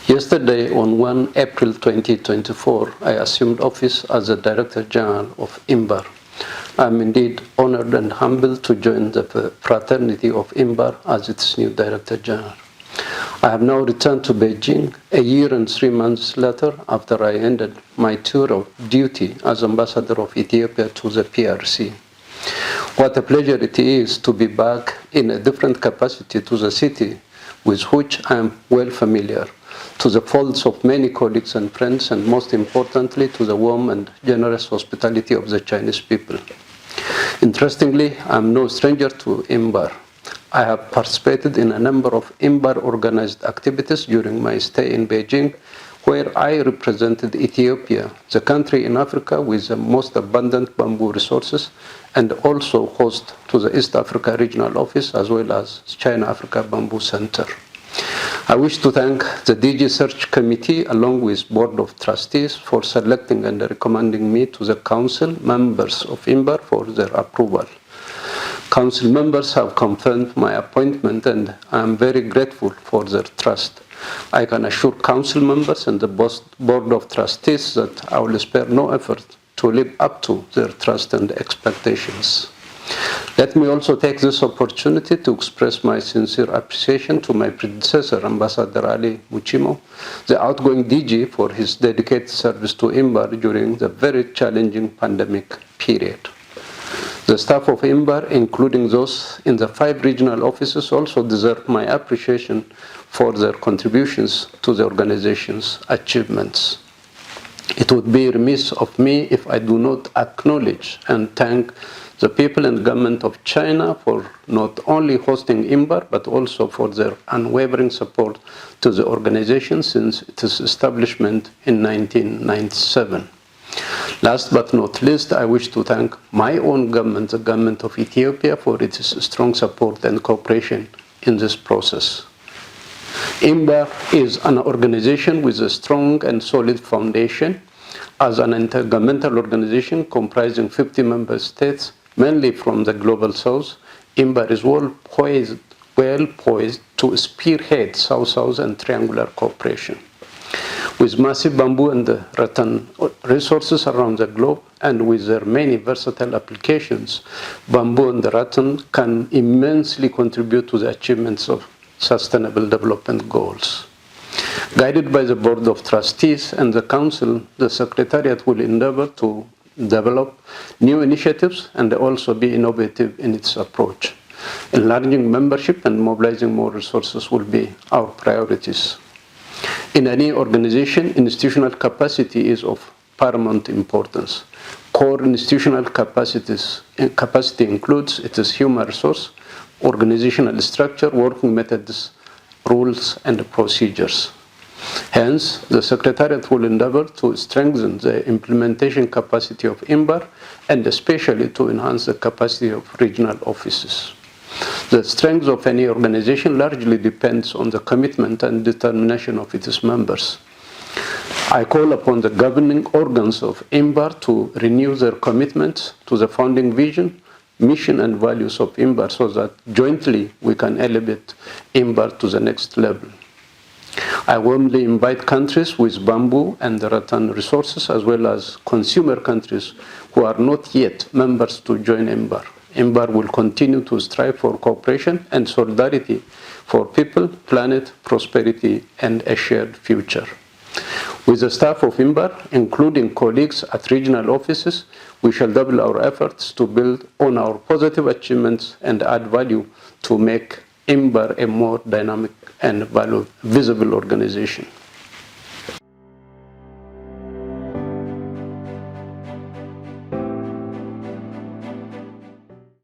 Yesterday, on 1 April 2024, I assumed office as the Director General of INBAR. I am indeed honored and humbled to join the fraternity of INBAR as its new Director General. I have now returned to Beijing a year and 3 months later after I ended my tour of duty as Ambassador of Ethiopia to the PRC. What a pleasure it is to be back in a different capacity to the city with which I am well familiar, to the folds of many colleagues and friends, and most importantly, to the warm and generous hospitality of the Chinese people. Interestingly, I am no stranger to INBAR. I have participated in a number of INBAR organized activities during my stay in Beijing, where I represented Ethiopia, the country in Africa with the most abundant bamboo resources, and also host to the East Africa Regional Office as well as China-Africa Bamboo Center. I wish to thank the DG Search Committee along with Board of Trustees for selecting and recommending me to the Council members of INBAR for their approval. Council members have confirmed my appointment and I am very grateful for their trust. I can assure Council members and the Board of Trustees that I will spare no effort to live up to their trust and expectations. Let me also take this opportunity to express my sincere appreciation to my predecessor, Ambassador Ali Muchimo, the outgoing DG, for his dedicated service to INBAR during the very challenging pandemic period. The staff of INBAR, including those in the 5 regional offices, also deserve my appreciation for their contributions to the organization's achievements. It would be remiss of me if I do not acknowledge and thank the people and government of China for not only hosting INBAR, but also for their unwavering support to the organization since its establishment in 1997. Last but not least, I wish to thank my own government, the government of Ethiopia, for its strong support and cooperation in this process. INBAR is an organization with a strong and solid foundation. As an intergovernmental organization comprising 50 member states, mainly from the Global South, INBAR is well poised to spearhead South-South and triangular cooperation. With massive bamboo and rattan resources around the globe, and with their many versatile applications, bamboo and rattan can immensely contribute to the achievements of Sustainable Development Goals. Guided by the Board of Trustees and the Council, the Secretariat will endeavor to develop new initiatives and also be innovative in its approach. Enlarging membership and mobilizing more resources will be our priorities. In any organization, institutional capacity is of paramount importance. Core institutional capacity includes its human resource, organizational structure, working methods, rules, and procedures. Hence, the Secretariat will endeavor to strengthen the implementation capacity of INBAR and especially to enhance the capacity of regional offices. The strength of any organization largely depends on the commitment and determination of its members. I call upon the governing organs of INBAR to renew their commitments to the founding vision, mission, and values of INBAR so that jointly we can elevate INBAR to the next level. I warmly invite countries with bamboo and rattan resources as well as consumer countries who are not yet members to join INBAR. INBAR will continue to strive for cooperation and solidarity for people, planet, prosperity, and a shared future. With the staff of INBAR, including colleagues at regional offices, we shall double our efforts to build on our positive achievements and add value to make INBAR a more dynamic and visible organization.